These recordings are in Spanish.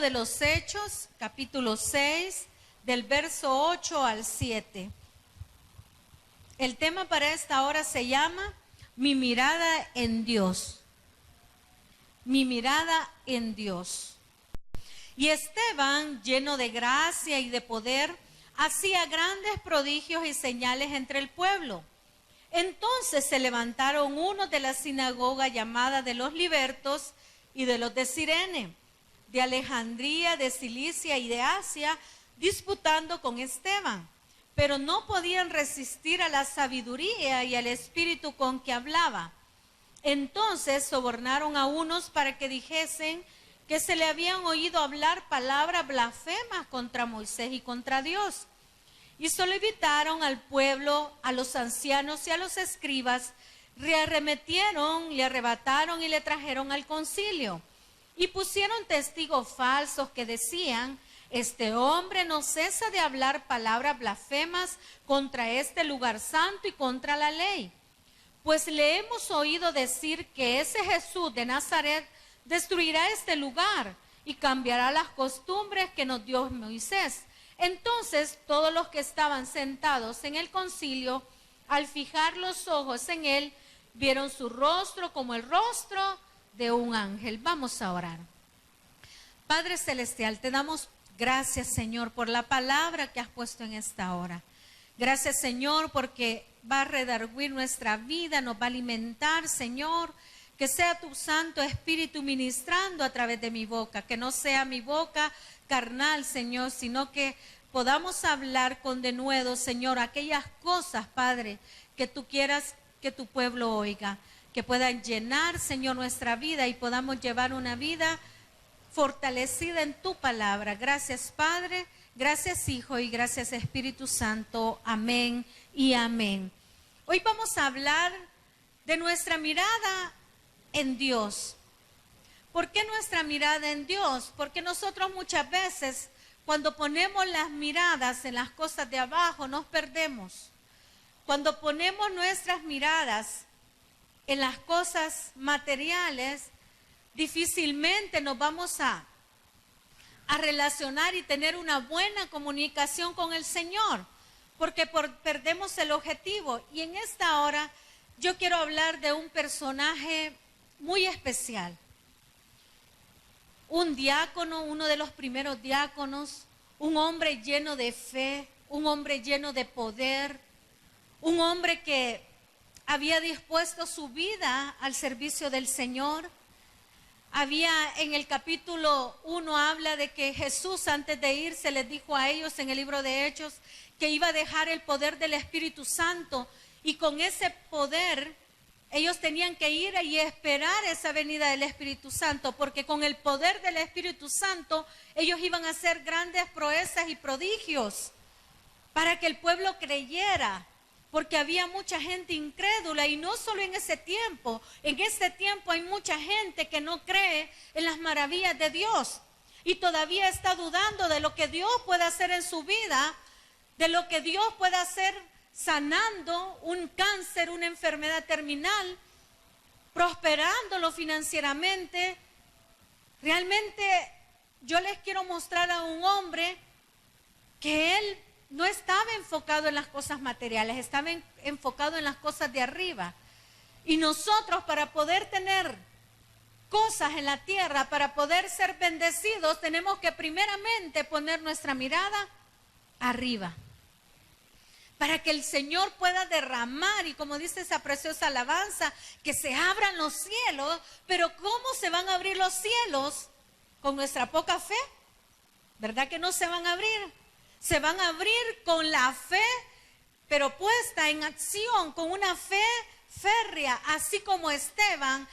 libro de los Hechos, capítulo 6, del verso 8 al 7. El tema para esta hora se llama Mi mirada en Dios. Mi mirada en Dios. Y Esteban, lleno de gracia y de poder, hacía grandes prodigios y señales entre el pueblo. Entonces se levantaron unos de la sinagoga llamada de los libertos y de los de Cirene, de Alejandría, de Cilicia y de Asia, disputando con Esteban, pero no podían resistir a la sabiduría y al espíritu con que hablaba. Entonces sobornaron a unos para que dijesen que se le habían oído hablar palabras blasfemas contra Moisés y contra Dios. Y solicitaron al pueblo, a los ancianos y a los escribas, le arremetieron, le arrebataron y le trajeron al concilio. Y pusieron testigos falsos que decían: este hombre no cesa de hablar palabras blasfemas contra este lugar santo y contra la ley. Pues le hemos oído decir que ese Jesús de Nazaret destruirá este lugar y cambiará las costumbres que nos dio Moisés. Entonces todos los que estaban sentados en el concilio, al fijar los ojos en él, vieron su rostro como el rostro de un ángel. Vamos a orar. Padre Celestial, te damos gracias, Señor, por la palabra que has puesto en esta hora. Gracias, Señor, porque va a redarguir nuestra vida, nos va a alimentar, Señor. Que sea tu Santo Espíritu ministrando a través de mi boca, que no sea mi boca carnal, Señor, sino que podamos hablar con denuedo, Señor, aquellas cosas, Padre, que tú quieras que tu pueblo oiga, que puedan llenar, Señor, nuestra vida y podamos llevar una vida fortalecida en tu palabra. Gracias, Padre, gracias, Hijo, y gracias, Espíritu Santo. Amén y amén. Hoy vamos a hablar de nuestra mirada en Dios. ¿Por qué nuestra mirada en Dios? Porque nosotros muchas veces, cuando ponemos las miradas en las cosas de abajo, nos perdemos. Cuando ponemos nuestras miradas en las cosas materiales, difícilmente nos vamos a relacionar y tener una buena comunicación con el Señor, porque perdemos el objetivo. Y en esta hora yo quiero hablar de un personaje muy especial. Un diácono, uno de los primeros diáconos, un hombre lleno de fe, un hombre lleno de poder, un hombre que había dispuesto su vida al servicio del Señor. En el capítulo 1 habla de que Jesús, antes de irse, les dijo a ellos en el libro de Hechos que iba a dejar el poder del Espíritu Santo, y con ese poder ellos tenían que ir y esperar esa venida del Espíritu Santo, porque con el poder del Espíritu Santo ellos iban a hacer grandes proezas y prodigios para que el pueblo creyera, porque había mucha gente incrédula. Y no solo en ese tiempo hay mucha gente que no cree en las maravillas de Dios y todavía está dudando de lo que Dios puede hacer en su vida, de lo que Dios puede hacer sanando un cáncer, una enfermedad terminal, prosperándolo financieramente. Realmente yo les quiero mostrar a un hombre que él no estaba enfocado en las cosas materiales, estaba enfocado en las cosas de arriba. Y nosotros, para poder tener cosas en la tierra, para poder ser bendecidos, tenemos que primeramente poner nuestra mirada arriba, para que el Señor pueda derramar, y como dice esa preciosa alabanza, que se abran los cielos. Pero ¿cómo se van a abrir los cielos? Con nuestra poca fe, ¿verdad que no se van a abrir? Se van a abrir con la fe, pero puesta en acción, con una fe férrea, así como Esteban.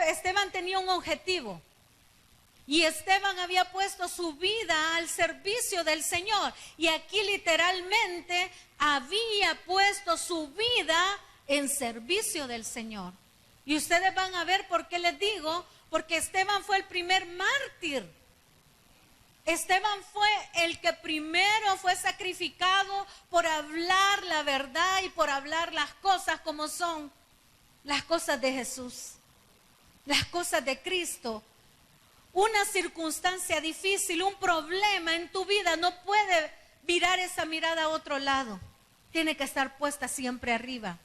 Esteban tenía un objetivo. Y Esteban había puesto su vida al servicio del Señor. Y aquí literalmente había puesto su vida en servicio del Señor. Y ustedes van a ver por qué les digo, porque Esteban fue el primer mártir. Esteban fue el que primero fue sacrificado por hablar la verdad y por hablar las cosas como son, las cosas de Jesús, las cosas de Cristo. una circunstancia difícil, un problema en tu vida, no puede virar esa mirada a otro lado. Tiene que estar puesta siempre arriba.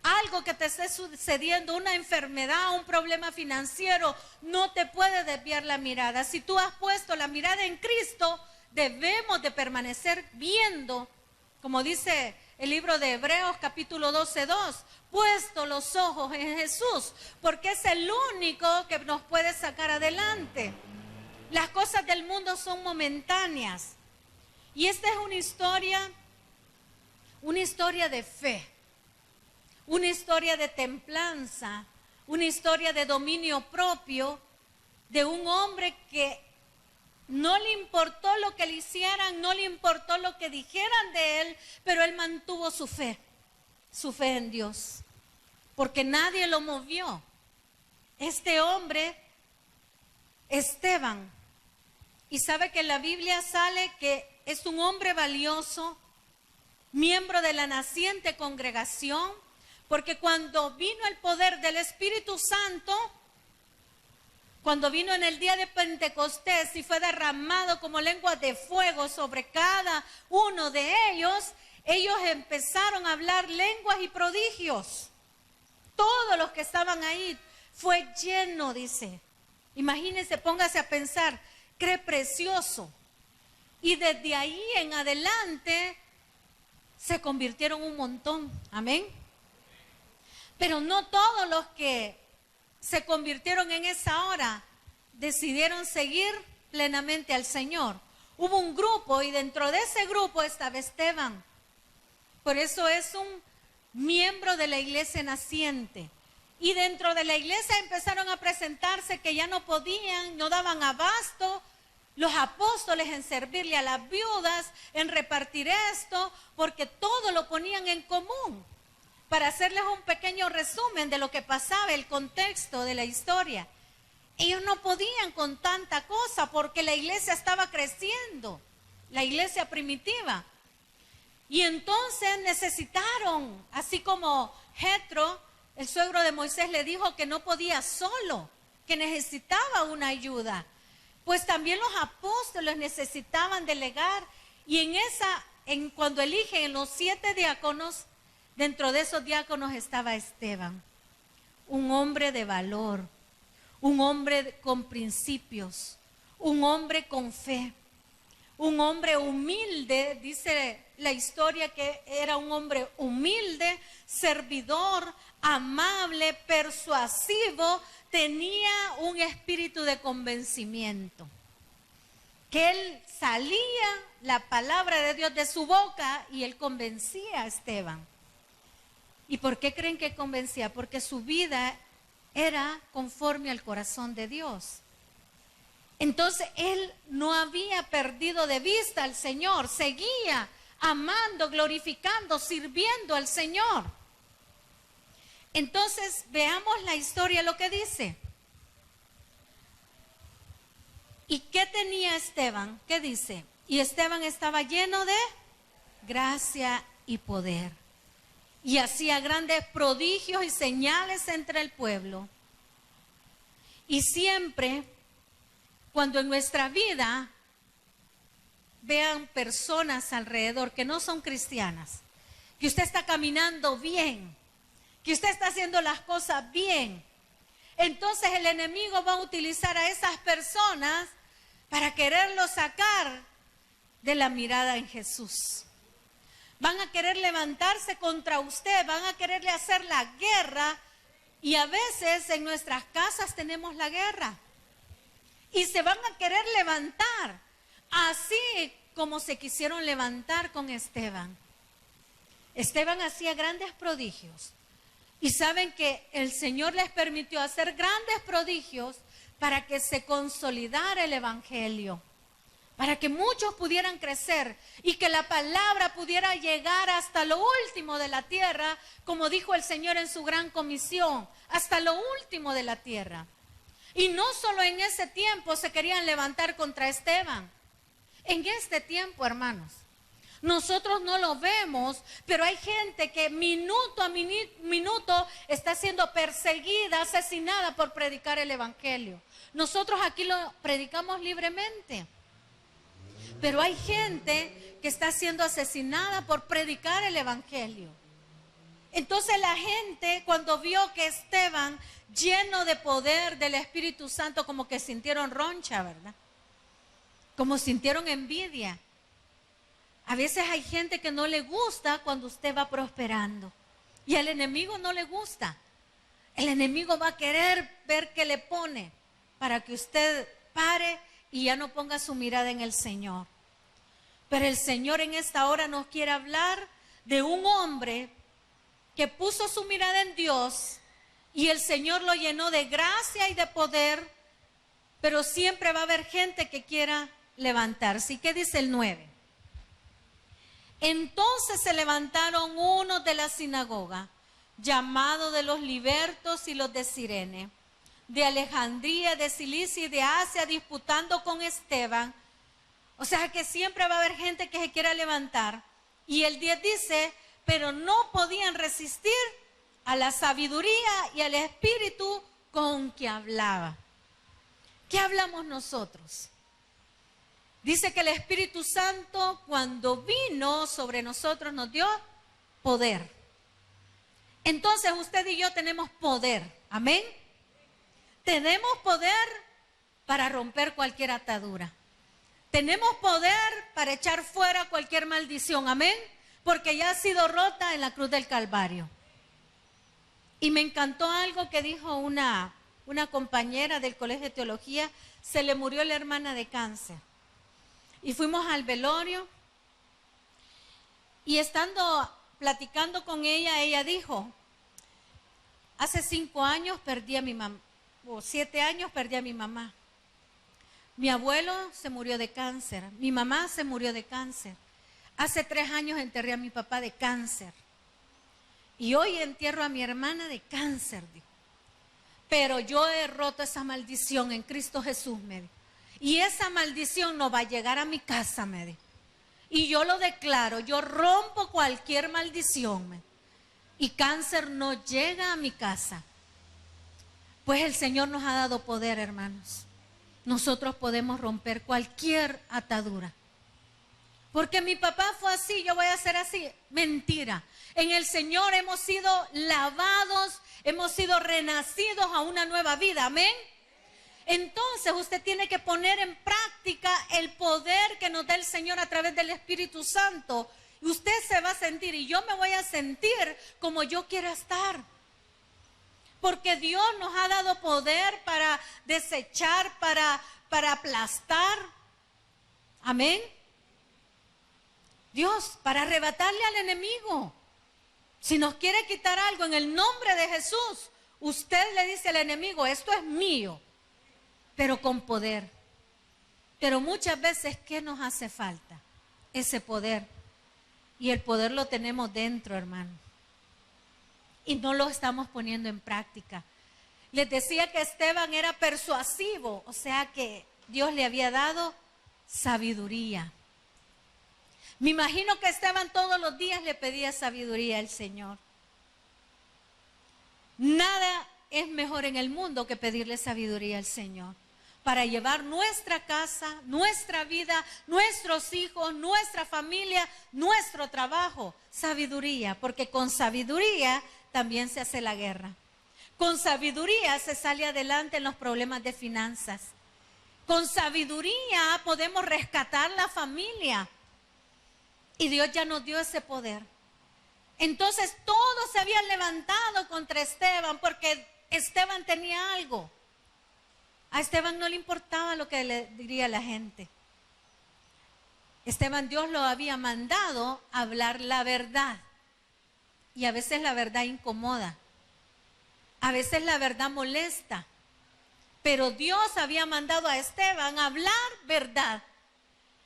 Algo que te esté sucediendo, una enfermedad, un problema financiero, no te puede desviar la mirada. Si tú has puesto la mirada en Cristo, debemos de permanecer viendo, como dice el libro de Hebreos capítulo 12:2, puesto los ojos en Jesús, porque es el único que nos puede sacar adelante. Las cosas del mundo son momentáneas. Y esta es una historia de fe, una historia de templanza, una historia de dominio propio, de un hombre que no le importó lo que le hicieran, no le importó lo que dijeran de él, pero él mantuvo su fe en Dios, porque nadie lo movió. Este hombre, Esteban, y sabe que en la Biblia sale que es un hombre valioso, miembro de la naciente congregación, porque cuando vino el poder del Espíritu Santo, cuando vino en el día de Pentecostés y fue derramado como lenguas de fuego sobre cada uno de ellos, ellos empezaron a hablar lenguas y prodigios. Todos los que estaban ahí fue lleno, dice. Imagínense, póngase a pensar, qué precioso. Y desde ahí en adelante se convirtieron un montón. Amén. Pero no todos los que se convirtieron en esa hora decidieron seguir plenamente al Señor. Hubo un grupo y dentro de ese grupo estaba Esteban. Por eso es un miembro de la iglesia naciente. Y dentro de la iglesia empezaron a presentarse que ya no podían, no daban abasto los apóstoles en servirle a las viudas, en repartir esto, porque todo lo ponían en común. Para hacerles un pequeño resumen de lo que pasaba, el contexto de la historia. Ellos no podían con tanta cosa porque la iglesia estaba creciendo, la iglesia primitiva. Y entonces necesitaron, así como Jetro, el suegro de Moisés, le dijo que no podía solo, que necesitaba una ayuda. Pues también los apóstoles necesitaban delegar. Y cuando eligen los 7 diáconos, dentro de esos diáconos estaba Esteban, un hombre de valor, un hombre con principios, un hombre con fe, un hombre humilde. Dice la historia que era un hombre humilde, servidor, amable, persuasivo, tenía un espíritu de convencimiento, que él salía la palabra de Dios de su boca y él convencía a Esteban. ¿Y por qué creen que convencía? Porque su vida era conforme al corazón de Dios. Entonces él no había perdido de vista al Señor, seguía amando, glorificando, sirviendo al Señor. Entonces veamos la historia, lo que dice. ¿Y qué tenía Esteban? ¿Qué dice? Y Esteban estaba lleno de gracia y poder, y hacía grandes prodigios y señales entre el pueblo. Y siempre, cuando en nuestra vida vean personas alrededor que no son cristianas, que usted está caminando bien, que usted está haciendo las cosas bien, entonces el enemigo va a utilizar a esas personas para quererlo sacar de la mirada en Jesús. Van a querer levantarse contra usted, van a quererle hacer la guerra, y a veces en nuestras casas tenemos la guerra y se van a querer levantar, así como se quisieron levantar con Esteban. Esteban hacía grandes prodigios, y saben que el Señor les permitió hacer grandes prodigios para que se consolidara el evangelio, para que muchos pudieran crecer y que la palabra pudiera llegar hasta lo último de la tierra, como dijo el Señor en su gran comisión, hasta lo último de la tierra. Y no solo en ese tiempo se querían levantar contra Esteban. En este tiempo, hermanos, nosotros no lo vemos, pero hay gente que minuto a minuto está siendo perseguida, asesinada por predicar el evangelio. Nosotros aquí lo predicamos libremente. Pero hay gente que está siendo asesinada por predicar el evangelio. Entonces la gente, cuando vio que Esteban, lleno de poder del Espíritu Santo, como que sintieron roncha, ¿verdad? Como sintieron envidia. A veces hay gente que no le gusta cuando usted va prosperando. Y al enemigo no le gusta. El enemigo va a querer ver qué le pone para que usted pare y ya no ponga su mirada en el Señor. Pero el Señor en esta hora nos quiere hablar de un hombre que puso su mirada en Dios y el Señor lo llenó de gracia y de poder, pero siempre va a haber gente que quiera levantarse. ¿Y qué dice el 9? Entonces se levantaron unos de la sinagoga, llamados de los libertos y los de Cirene, de Alejandría, de Cilicia y de Asia, disputando con Esteban. O sea que siempre va a haber gente que se quiera levantar. Y el 10 dice, pero no podían resistir a la sabiduría y al espíritu con que hablaba. ¿Qué hablamos nosotros? Dice que el Espíritu Santo, cuando vino sobre nosotros, nos dio poder. Entonces usted y yo tenemos poder. Amén. Tenemos poder para romper cualquier atadura. Tenemos poder para echar fuera cualquier maldición. Amén. Porque ya ha sido rota en la cruz del Calvario. Y me encantó algo que dijo una compañera del colegio de teología. Se le murió la hermana de cáncer. Y fuimos al velorio. Y estando platicando con ella, ella dijo, hace 5 años perdí a mi mamá. O 7 años perdí a mi mamá. Mi abuelo se murió de cáncer. Mi mamá se murió de cáncer. Hace 3 años enterré a mi papá de cáncer. Y hoy entierro a mi hermana de cáncer, dijo. Pero yo he roto esa maldición en Cristo Jesús, me dijo. Y esa maldición no va a llegar a mi casa, me dijo. Y yo lo declaro, yo rompo cualquier maldición, me dijo. Y cáncer no llega a mi casa. Pues el Señor nos ha dado poder, hermanos. Nosotros podemos romper cualquier atadura. Porque mi papá fue así, yo voy a ser así. Mentira. En el Señor hemos sido lavados, hemos sido renacidos a una nueva vida. Amén. Entonces usted tiene que poner en práctica el poder que nos da el Señor a través del Espíritu Santo. Y usted se va a sentir, y yo me voy a sentir como yo quiera estar. Porque Dios nos ha dado poder para desechar, para aplastar. Amén. Dios, para arrebatarle al enemigo. Si nos quiere quitar algo en el nombre de Jesús, usted le dice al enemigo, esto es mío, pero con poder. Pero muchas veces, ¿qué nos hace falta? Ese poder. Y el poder lo tenemos dentro, hermano. Y no lo estamos poniendo en práctica. Les decía que Esteban era persuasivo, o sea que Dios le había dado sabiduría. Me imagino que Esteban todos los días le pedía sabiduría al Señor. Nada es mejor en el mundo que pedirle sabiduría al Señor para llevar nuestra casa, nuestra vida, nuestros hijos, nuestra familia, nuestro trabajo. Sabiduría, porque con sabiduría también se hace la guerra. Con sabiduría se sale adelante en los problemas de finanzas. Con sabiduría podemos rescatar la familia. Y Dios ya nos dio ese poder. Entonces todos se habían levantado contra Esteban porque Esteban tenía algo. A Esteban no le importaba lo que le diría la gente. Esteban, Dios lo había mandado a hablar la verdad. Y a veces la verdad incomoda. A veces la verdad molesta. Pero Dios había mandado a Esteban a hablar verdad.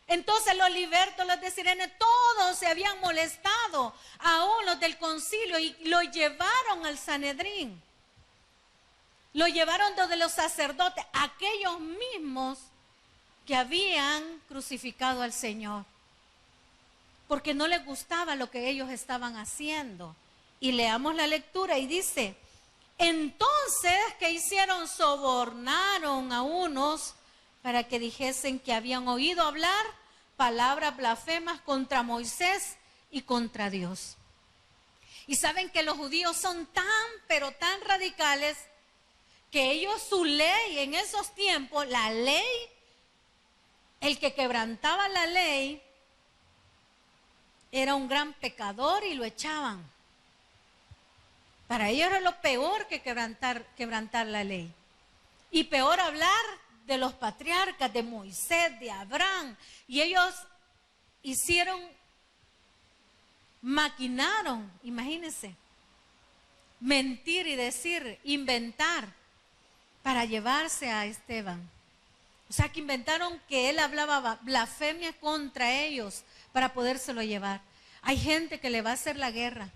Entonces los libertos, los de Cirene, todos se habían molestado, aún los del concilio, y lo llevaron al Sanedrín. Lo llevaron donde los sacerdotes, aquellos mismos que habían crucificado al Señor. Porque no les gustaba lo que ellos estaban haciendo. Y leamos la lectura y dice, Entonces, ¿qué hicieron? Sobornaron a unos para que dijesen que habían oído hablar palabras blasfemas contra Moisés y contra Dios. Y saben que los judíos son pero tan radicales, que ellos, su ley en esos tiempos, la ley, el que quebrantaba la ley, era un gran pecador y lo echaban. Para ellos era lo peor que quebrantar la ley. Y peor hablar de los patriarcas, de Moisés, de Abraham. Y ellos maquinaron, imagínense, mentir y decir, inventar, para llevarse a Esteban. O sea, que inventaron que él hablaba blasfemia contra ellos para podérselo llevar. Hay gente que le va a hacer la guerra.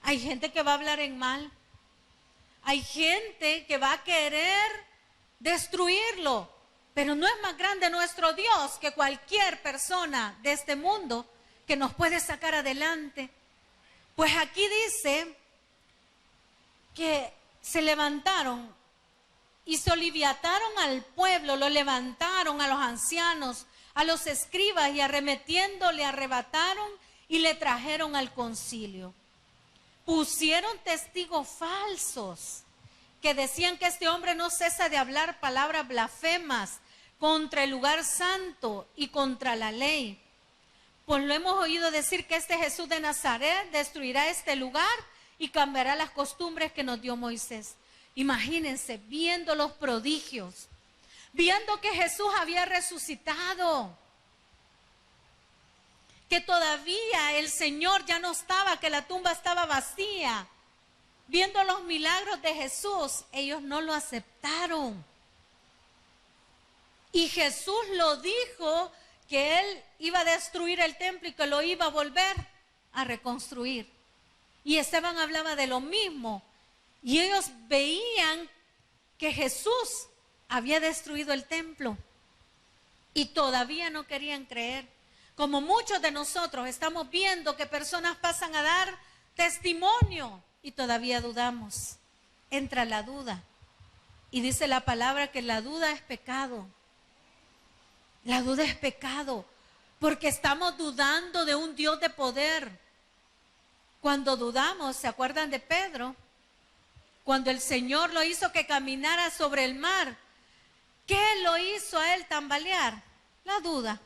Hay gente que va a hablar en mal. Hay gente que va a querer destruirlo. Pero no es más grande nuestro Dios que cualquier persona de este mundo que nos puede sacar adelante. Pues aquí dice que se levantaron y soliviataron al pueblo, lo levantaron a los ancianos, a los escribas, y arremetiendo le arrebataron y le trajeron al concilio. Pusieron testigos falsos que decían que este hombre no cesa de hablar palabras blasfemas contra el lugar santo y contra la ley. Pues lo hemos oído decir que este Jesús de Nazaret destruirá este lugar y cambiará las costumbres que nos dio Moisés. Imagínense, viendo los prodigios, viendo que Jesús había resucitado, que todavía el Señor ya no estaba, que la tumba estaba vacía, viendo los milagros de Jesús, ellos no lo aceptaron. Y Jesús lo dijo, que Él iba a destruir el templo y que lo iba a volver a reconstruir. Y Esteban hablaba de lo mismo. Y ellos veían que Jesús había destruido el templo y todavía no querían creer. Como muchos de nosotros estamos viendo que personas pasan a dar testimonio y todavía dudamos. Entra la duda. Y dice la palabra que la duda es pecado. La duda es pecado porque estamos dudando de un Dios de poder. Cuando dudamos, ¿se acuerdan de Pedro? Cuando el Señor lo hizo que caminara sobre el mar, ¿qué lo hizo a él tambalear? La duda.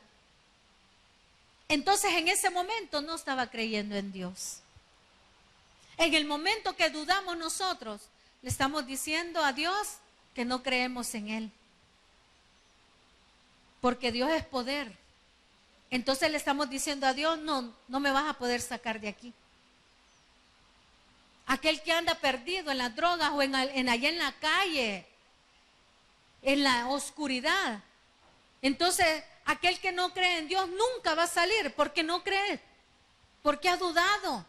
Entonces en ese momento no estaba creyendo en Dios. En el momento que dudamos nosotros, le estamos diciendo a Dios que no creemos en Él. Porque Dios es poder. Entonces le estamos diciendo a Dios, no me vas a poder sacar de aquí. Aquel que anda perdido en las drogas o allá en la calle, en la oscuridad. Entonces, aquel que no cree en Dios nunca va a salir porque no cree, porque ha dudado,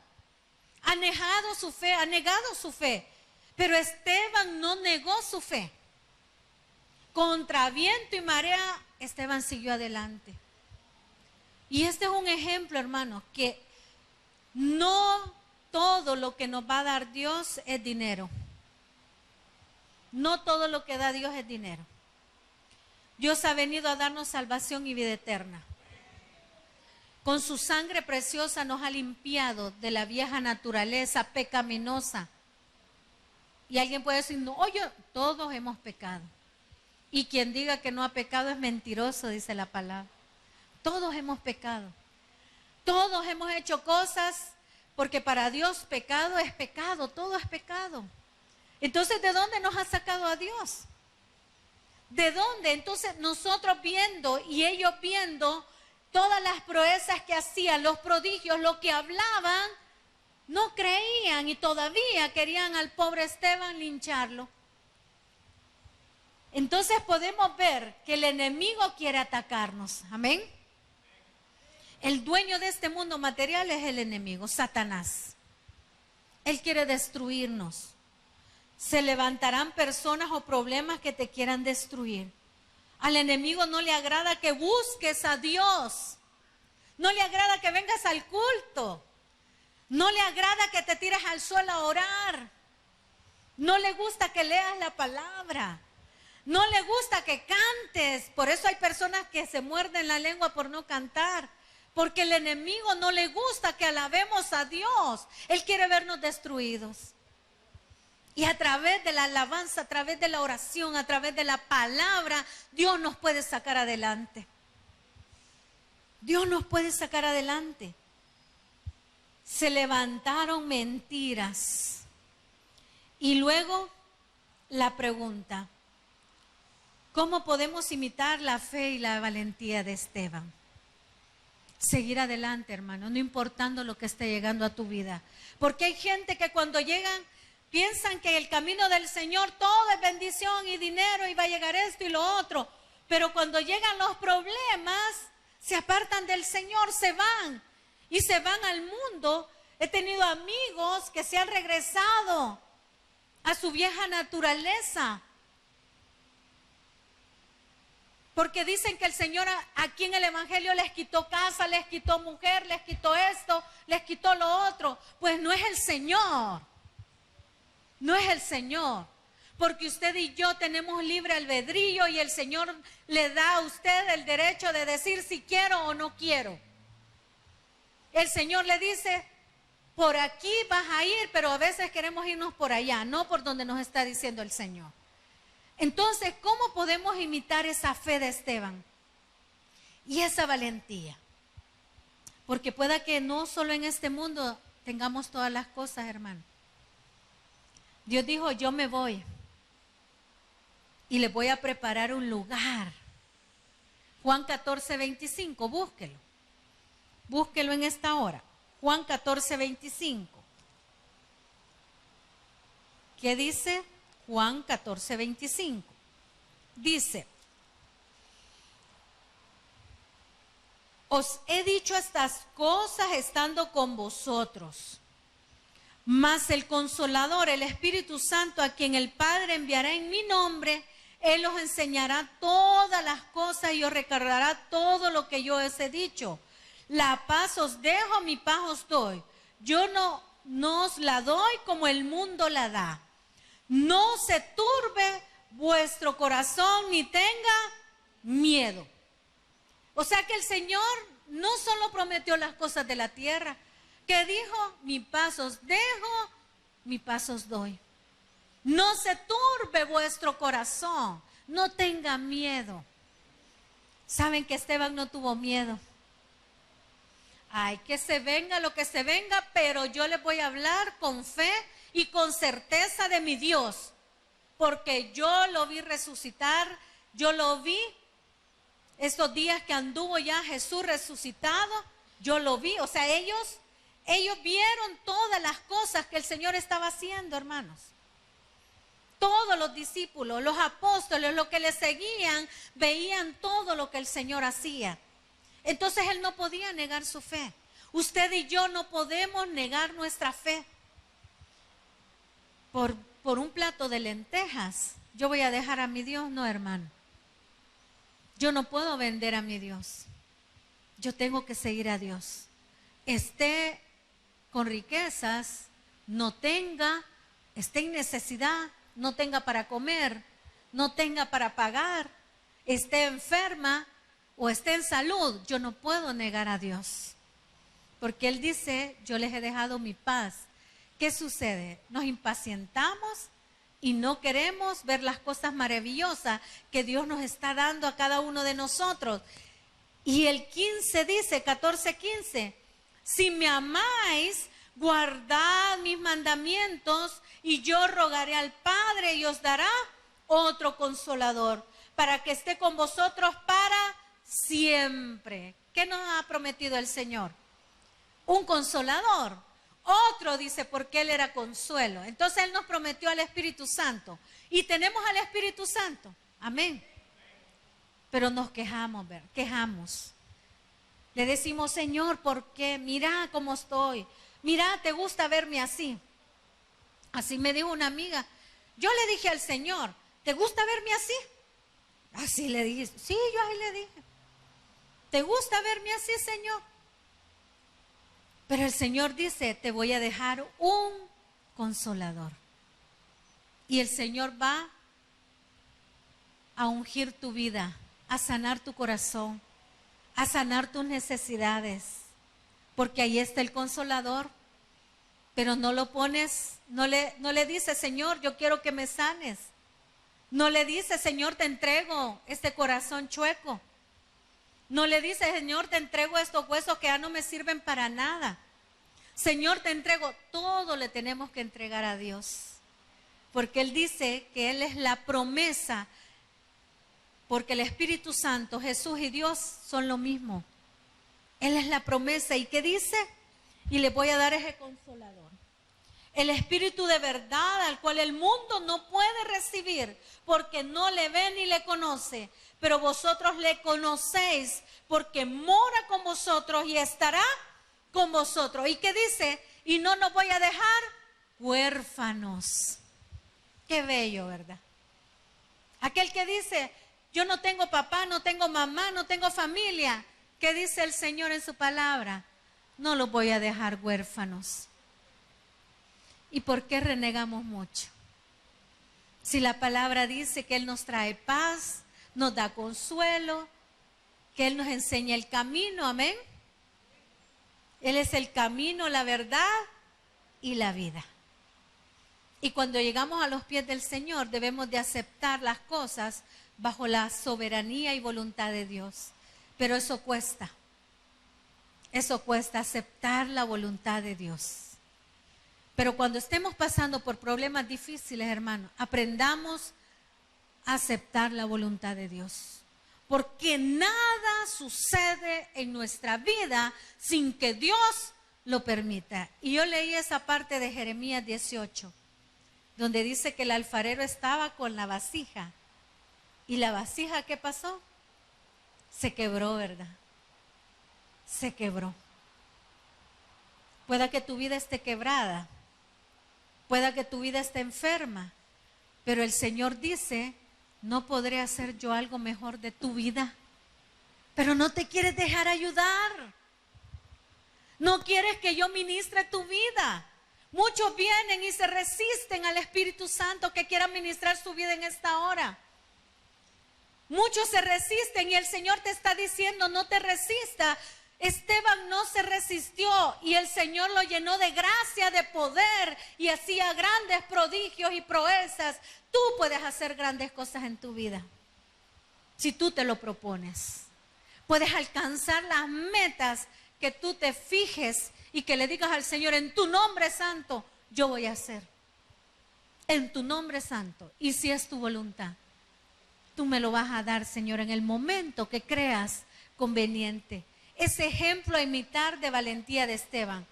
ha negado su fe. Pero Esteban no negó su fe. Contra viento y marea, Esteban siguió adelante. Y este es un ejemplo, hermanos, que no todo lo que nos va a dar Dios es dinero. No todo lo que da Dios es dinero. Dios ha venido a darnos salvación y vida eterna. Con su sangre preciosa nos ha limpiado de la vieja naturaleza pecaminosa. Y alguien puede decir, no, oye, todos hemos pecado. Y quien diga que no ha pecado es mentiroso, dice la palabra. Todos hemos pecado. Todos hemos hecho cosas, porque para Dios pecado es pecado, todo es pecado. Entonces, ¿de dónde nos ha sacado a Dios? ¿De dónde? Entonces, nosotros viendo y ellos viendo todas las proezas que hacían, los prodigios, lo que hablaban, no creían y todavía querían al pobre Esteban lincharlo. Entonces podemos ver que el enemigo quiere atacarnos. Amén. El dueño de este mundo material es el enemigo, Satanás. Él quiere destruirnos. Se levantarán personas o problemas que te quieran destruir. Al enemigo no le agrada que busques a Dios. No le agrada que vengas al culto. No le agrada que te tires al suelo a orar. No le gusta que leas la palabra. No le gusta que cantes. Por eso hay personas que se muerden la lengua por no cantar. Porque el enemigo no le gusta que alabemos a Dios. Él quiere vernos destruidos. Y a través de la alabanza, a través de la oración, a través de la palabra, Dios nos puede sacar adelante. Dios nos puede sacar adelante. Se levantaron mentiras. Y luego la pregunta: ¿cómo podemos imitar la fe y la valentía de Esteban? Seguir adelante, hermano, no importando lo que esté llegando a tu vida. Porque hay gente que cuando llegan piensan que el camino del Señor todo es bendición y dinero y va a llegar esto y lo otro. Pero cuando llegan los problemas, se apartan del Señor, se van y se van al mundo. He tenido amigos que se han regresado a su vieja naturaleza. Porque dicen que el Señor aquí en el Evangelio les quitó casa, les quitó mujer, les quitó esto, les quitó lo otro. Pues no es el Señor. No es el Señor. Porque usted y yo tenemos libre albedrío y el Señor le da a usted el derecho de decir si quiero o no quiero. El Señor le dice: por aquí vas a ir, pero a veces queremos irnos por allá, no por donde nos está diciendo el Señor. Entonces, ¿cómo podemos imitar esa fe de Esteban y esa valentía? Porque pueda que no solo en este mundo tengamos todas las cosas, hermano. Dios dijo: yo me voy y les voy a preparar un lugar. Juan 14:25, búsquelo. Búsquelo en esta hora. Juan 14:25. ¿Qué dice Juan 14:25? Dice: os he dicho estas cosas estando con vosotros, mas el Consolador, el Espíritu Santo, a quien el Padre enviará en mi nombre, Él os enseñará todas las cosas y os recordará todo lo que yo os he dicho. La paz os dejo, mi paz os doy. Yo no os la doy como el mundo la da. No se turbe vuestro corazón ni tenga miedo. O sea que el Señor no solo prometió las cosas de la tierra, que dijo: mi paz os dejo, mi paz os doy. No se turbe vuestro corazón, no tenga miedo. ¿Saben que Esteban no tuvo miedo? Ay, que se venga lo que se venga, pero yo les voy a hablar con fe y con certeza de mi Dios, porque yo lo vi resucitar, yo lo vi estos días que anduvo ya Jesús resucitado, yo lo vi. O sea, ellos vieron todas las cosas que el Señor estaba haciendo, hermanos. Todos los discípulos, los apóstoles, los que le seguían, veían todo lo que el Señor hacía. Entonces Él no podía negar su fe. Usted y yo no podemos negar nuestra fe. Por un plato de lentejas, ¿yo voy a dejar a mi Dios? No, hermano. Yo no puedo vender a mi Dios. Yo tengo que seguir a Dios. Esté con riquezas, no tenga, esté en necesidad, no tenga para comer, no tenga para pagar, esté enferma o esté en salud, yo no puedo negar a Dios. Porque Él dice: yo les he dejado mi paz. ¿Qué sucede? Nos impacientamos y no queremos ver las cosas maravillosas que Dios nos está dando a cada uno de nosotros. Y el 15 dice, 14:15, si me amáis, guardad mis mandamientos y yo rogaré al Padre y os dará otro consolador para que esté con vosotros para siempre. ¿Qué nos ha prometido el Señor? Un consolador. Otro dice, porque Él era consuelo. Entonces Él nos prometió al Espíritu Santo. Y tenemos al Espíritu Santo. Amén. Pero nos quejamos, ¿ver? Quejamos. Le decimos, Señor, ¿por qué? Mira cómo estoy. Mira, ¿te gusta verme así? Así me dijo una amiga. Yo le dije al Señor, ¿te gusta verme así? Así le dije. Sí, yo ahí le dije. ¿Te gusta verme así, Señor? Pero el Señor dice, te voy a dejar un consolador. Y el Señor va a ungir tu vida, a sanar tu corazón, a sanar tus necesidades, porque ahí está el Consolador. Pero no lo pones, no le dices, Señor, yo quiero que me sanes. No le dices, Señor, te entrego este corazón chueco. No le dices, Señor, te entrego estos huesos que ya no me sirven para nada. Señor, te entrego. Todo le tenemos que entregar a Dios. Porque Él dice que Él es la promesa. Porque el Espíritu Santo, Jesús y Dios son lo mismo. Él es la promesa. ¿Y qué dice? Y le voy a dar ese Consolador. El Espíritu de verdad al cual el mundo no puede recibir porque no le ve ni le conoce. Pero vosotros le conocéis porque mora con vosotros y estará con vosotros. ¿Y qué dice? Y no nos voy a dejar huérfanos. Qué bello, ¿verdad? Aquel que dice, yo no tengo papá, no tengo mamá, no tengo familia. ¿Qué dice el Señor en su palabra? No los voy a dejar huérfanos. ¿Y por qué renegamos mucho? Si la palabra dice que Él nos trae paz, nos da consuelo, que Él nos enseña el camino, amén. Él es el camino, la verdad y la vida. Y cuando llegamos a los pies del Señor debemos de aceptar las cosas bajo la soberanía y voluntad de Dios. Pero eso cuesta aceptar la voluntad de Dios. Pero cuando estemos pasando por problemas difíciles, hermanos, aprendamos a aceptar la voluntad de Dios. Porque nada sucede en nuestra vida sin que Dios lo permita. Y yo leí esa parte de Jeremías 18, donde dice que el alfarero estaba con la vasija. ¿Y la vasija qué pasó? Se quebró, ¿verdad? Se quebró. Pueda que tu vida esté quebrada. Pueda que tu vida esté enferma, pero el Señor dice, no podré hacer yo algo mejor de tu vida. Pero no te quieres dejar ayudar. No quieres que yo ministre tu vida. Muchos vienen y se resisten al Espíritu Santo que quiera ministrar su vida en esta hora. Muchos se resisten y el Señor te está diciendo, no te resistas. Esteban no se resistió y el Señor lo llenó de gracia, de poder y hacía grandes prodigios y proezas. Tú puedes hacer grandes cosas en tu vida si tú te lo propones. Puedes alcanzar las metas que tú te fijes y que le digas al Señor, en tu nombre santo yo voy a hacer. En tu nombre santo. Y si es tu voluntad, tú me lo vas a dar, Señor, en el momento que creas conveniente. Ese ejemplo a imitar de valentía de Esteban.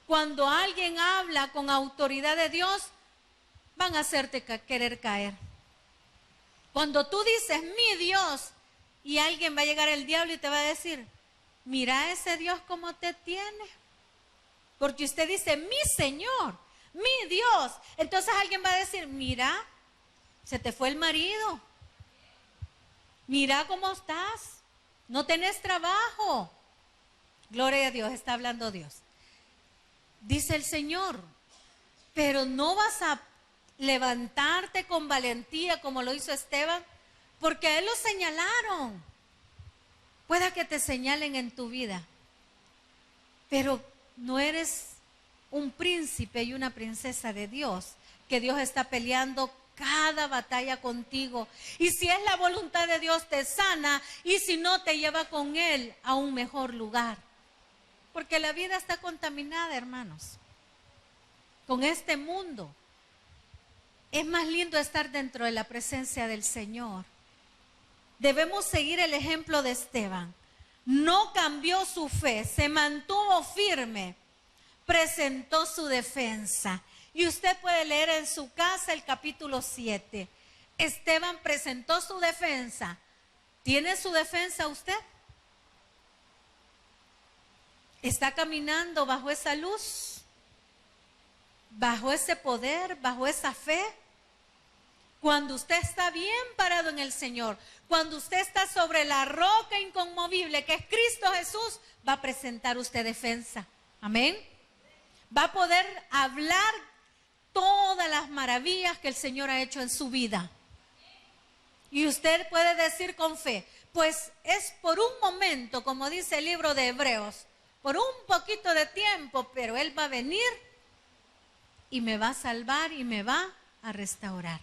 Cuando alguien habla con autoridad de Dios, van a hacerte querer caer. Cuando tú dices, mi Dios, y alguien va a llegar el diablo y te va a decir, mira ese Dios cómo te tiene. Porque usted dice, mi Señor, mi Dios. Entonces alguien va a decir, mira, se te fue el marido. Mira cómo estás. No tenés trabajo. Gloria a Dios, está hablando Dios. Dice el Señor, pero no vas a levantarte con valentía como lo hizo Esteban, porque a él lo señalaron. Pueda que te señalen en tu vida, pero no eres un príncipe y una princesa de Dios, que Dios está peleando cada batalla contigo. Y si es la voluntad de Dios, te sana, y si no, te lleva con Él a un mejor lugar. Porque la vida está contaminada, hermanos, con este mundo. Es más lindo estar dentro de la presencia del Señor. Debemos seguir el ejemplo de Esteban. No cambió su fe, se mantuvo firme, presentó su defensa. Y usted puede leer en su casa el capítulo 7. Esteban presentó su defensa. ¿Tiene su defensa usted? ¿Está caminando bajo esa luz? ¿Bajo ese poder? ¿Bajo esa fe? Cuando usted está bien parado en el Señor, cuando usted está sobre la roca inconmovible que es Cristo Jesús, va a presentar usted defensa. Amén. Va a poder hablar todas las maravillas que el Señor ha hecho en su vida. Y usted puede decir con fe, pues es por un momento, como dice el libro de Hebreos, por un poquito de tiempo, pero Él va a venir y me va a salvar y me va a restaurar.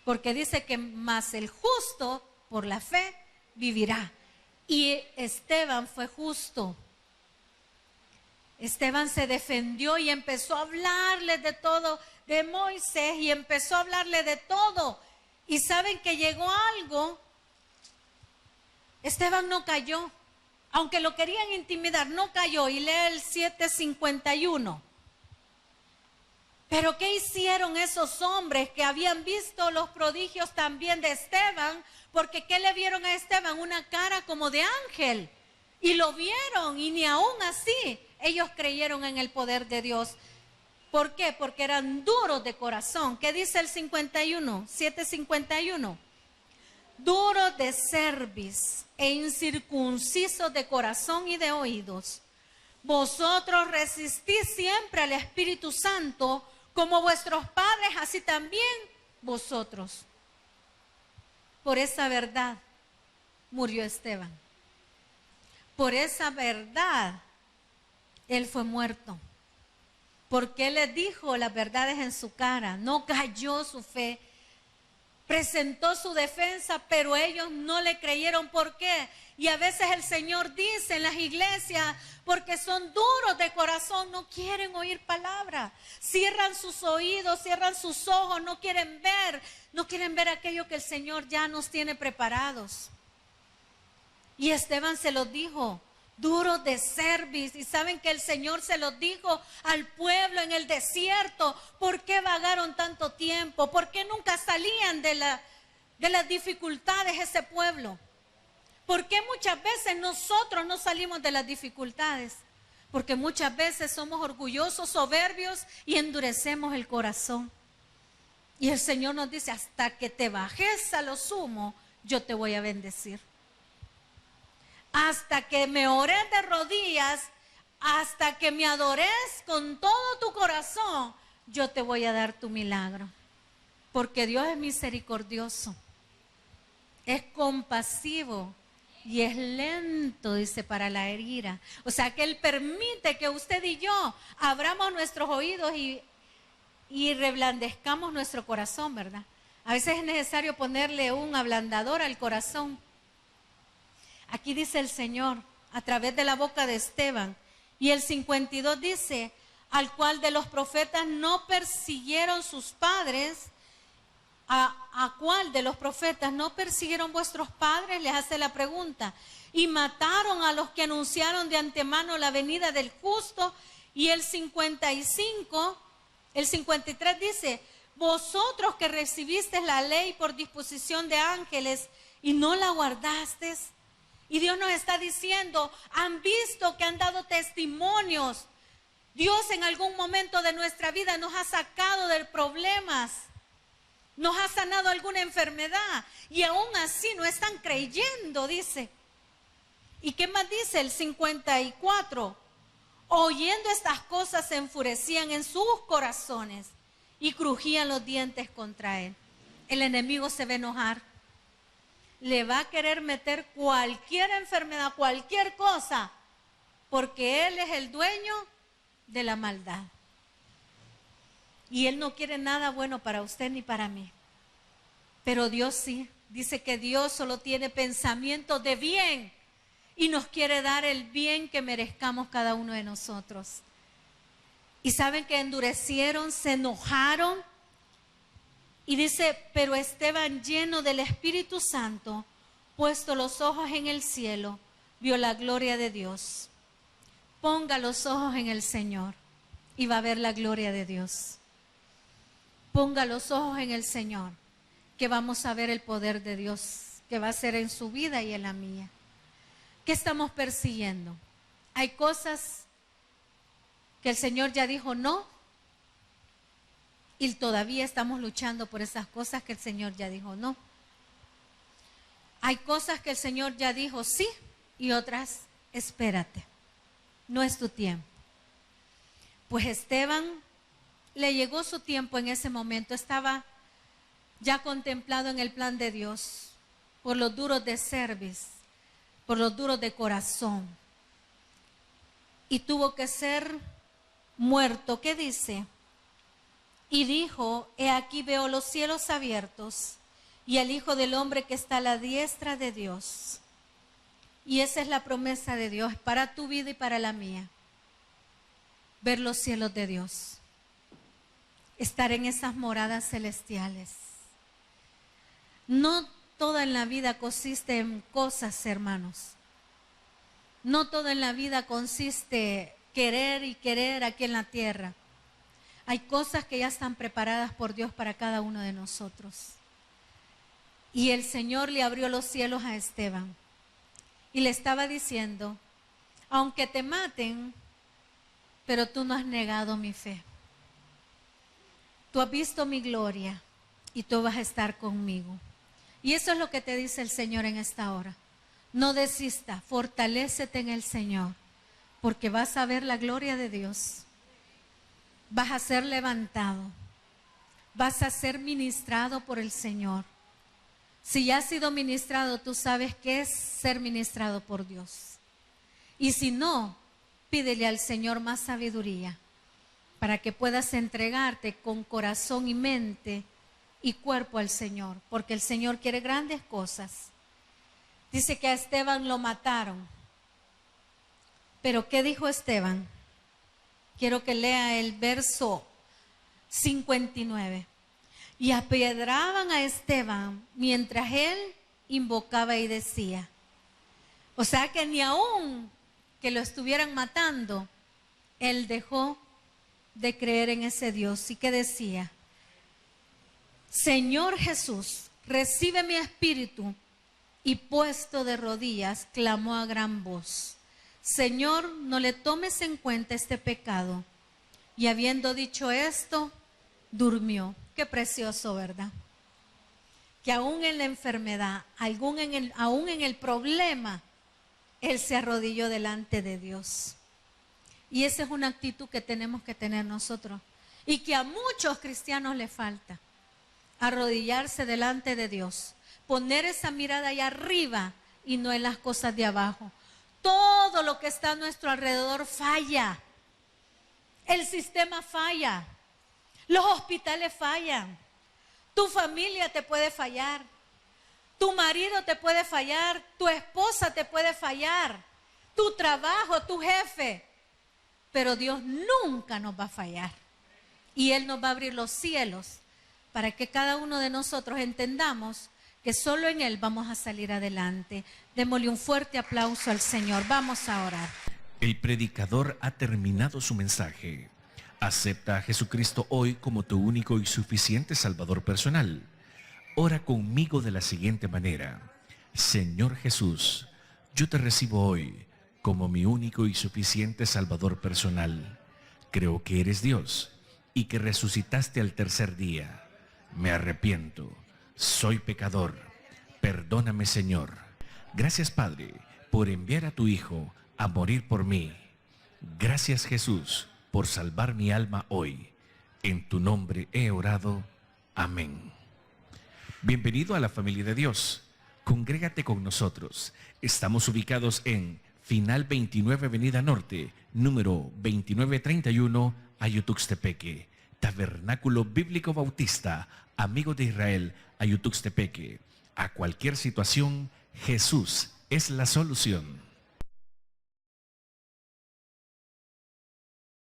Porque dice que más el justo por la fe vivirá. Y Esteban fue justo. Esteban se defendió y empezó a hablarle de todo, de Moisés, y empezó a hablarle de todo. Y saben que llegó algo, Esteban no cayó, aunque lo querían intimidar, no cayó. Y lee el 7:51. Pero ¿qué hicieron esos hombres que habían visto los prodigios también de Esteban? Porque ¿qué le vieron a Esteban? Una cara como de ángel. Y lo vieron, y ni aún así ellos creyeron en el poder de Dios. ¿Por qué? Porque eran duros de corazón. ¿Qué dice el 51? 7:51. Duros de cerviz e incircuncisos de corazón y de oídos. Vosotros resistís siempre al Espíritu Santo, como vuestros padres, así también vosotros. Por esa verdad murió Esteban. Por esa verdad él fue muerto. Porque él les dijo las verdades en su cara. No cayó su fe. Presentó su defensa, pero ellos no le creyeron. ¿Por qué? Y a veces el Señor dice en las iglesias, porque son duros de corazón, no quieren oír palabra. Cierran sus oídos, cierran sus ojos, no quieren ver aquello que el Señor ya nos tiene preparados. Y Esteban se los dijo, duros de cerviz. Y saben que el Señor se los dijo al pueblo en el desierto. ¿Por qué vagaron tanto tiempo? ¿Por qué nunca salían de las dificultades ese pueblo? ¿Por qué muchas veces nosotros no salimos de las dificultades? Porque muchas veces somos orgullosos, soberbios y endurecemos el corazón. Y el Señor nos dice, hasta que te bajes a lo sumo, yo te voy a bendecir. Hasta que me ores de rodillas, hasta que me adores con todo tu corazón, yo te voy a dar tu milagro. Porque Dios es misericordioso, es compasivo y es lento, dice, para la ira. O sea que Él permite que usted y yo abramos nuestros oídos y reblandezcamos nuestro corazón, ¿verdad? A veces es necesario ponerle un ablandador al corazón. Aquí dice el Señor, a través de la boca de Esteban, y el 52 dice, al cual de los profetas no persiguieron sus padres. ¿A cuál de los profetas no persiguieron vuestros padres? Les hace la pregunta. Y mataron a los que anunciaron de antemano la venida del justo. Y el 55, el 53 dice, vosotros que recibisteis la ley por disposición de ángeles y no la guardasteis. Y Dios nos está diciendo, han visto que han dado testimonios. Dios en algún momento de nuestra vida nos ha sacado de problemas. Nos ha sanado alguna enfermedad y aún así no están creyendo, dice. ¿Y qué más dice el 54? Oyendo estas cosas se enfurecían en sus corazones y crujían los dientes contra él. El enemigo se va a enojar. Le va a querer meter cualquier enfermedad, cualquier cosa, porque él es el dueño de la maldad. Y Él no quiere nada bueno para usted ni para mí. Pero Dios sí. Dice que Dios solo tiene pensamientos de bien. Y nos quiere dar el bien que merezcamos cada uno de nosotros. Y saben que endurecieron, se enojaron. Y dice, pero Esteban, lleno del Espíritu Santo, puesto los ojos en el cielo, vio la gloria de Dios. Ponga los ojos en el Señor y va a ver la gloria de Dios. Ponga los ojos en el Señor, que vamos a ver el poder de Dios, que va a ser en su vida y en la mía. ¿Qué estamos persiguiendo? Hay cosas que el Señor ya dijo no, y todavía estamos luchando por esas cosas que el Señor ya dijo no. Hay cosas que el Señor ya dijo sí, y otras espérate, no es tu tiempo. Pues Esteban le llegó su tiempo en ese momento, estaba ya contemplado en el plan de Dios, por los duros de cerviz, por los duros de corazón, y tuvo que ser muerto. ¿Qué dice? Y dijo: he aquí veo los cielos abiertos y al Hijo del Hombre que está a la diestra de Dios. Y esa es la promesa de Dios para tu vida y para la mía: ver los cielos de Dios, estar en esas moradas celestiales. No toda en la vida consiste en cosas, hermanos. No todo en la vida consiste querer y querer aquí en la tierra. Hay cosas que ya están preparadas por Dios para cada uno de nosotros. Y el Señor le abrió los cielos a Esteban y le estaba diciendo: aunque te maten, pero tú no has negado mi fe. Tú has visto mi gloria y tú vas a estar conmigo. Y eso es lo que te dice el Señor en esta hora. No desista, fortalécete en el Señor, porque vas a ver la gloria de Dios. Vas a ser levantado, vas a ser ministrado por el Señor. Si ya has sido ministrado, tú sabes qué es ser ministrado por Dios. Y si no, pídele al Señor más sabiduría para que puedas entregarte con corazón y mente y cuerpo al Señor, porque el Señor quiere grandes cosas. Dice que a Esteban lo mataron. Pero ¿qué dijo Esteban? Quiero que lea el verso 59. Y apiedraban a Esteban mientras él invocaba y decía. O sea que ni aún que lo estuvieran matando, él dejó de creer en ese Dios. Y que decía: Señor Jesús, recibe mi espíritu. Y puesto de rodillas, clamó a gran voz: Señor, no le tomes en cuenta este pecado. Y habiendo dicho esto, durmió. Qué precioso, ¿verdad? Que aún en la enfermedad, aún en el problema, él se arrodilló delante de Dios. Y esa es una actitud que tenemos que tener nosotros. Y que a muchos cristianos les falta. Arrodillarse delante de Dios. Poner esa mirada allá arriba y no en las cosas de abajo. Todo lo que está a nuestro alrededor falla. El sistema falla. Los hospitales fallan. Tu familia te puede fallar. Tu marido te puede fallar. Tu esposa te puede fallar. Tu trabajo, tu jefe. Pero Dios nunca nos va a fallar. Y Él nos va a abrir los cielos para que cada uno de nosotros entendamos que solo en Él vamos a salir adelante. Démosle un fuerte aplauso al Señor. Vamos a orar. El predicador ha terminado su mensaje. Acepta a Jesucristo hoy como tu único y suficiente Salvador personal. Ora conmigo de la siguiente manera: Señor Jesús, yo te recibo hoy como mi único y suficiente Salvador personal. Creo que eres Dios y que resucitaste al tercer día. Me arrepiento. Soy pecador. Perdóname, Señor. Gracias, Padre, por enviar a tu Hijo a morir por mí. Gracias, Jesús, por salvar mi alma hoy. En tu nombre he orado. Amén. Bienvenido a la familia de Dios. Congrégate con nosotros. Estamos ubicados en Final 29 Avenida Norte, número 2931, Ayutuxtepeque. Tabernáculo Bíblico Bautista, Amigos de Israel, Ayutuxtepeque. A cualquier situación, Jesús es la solución.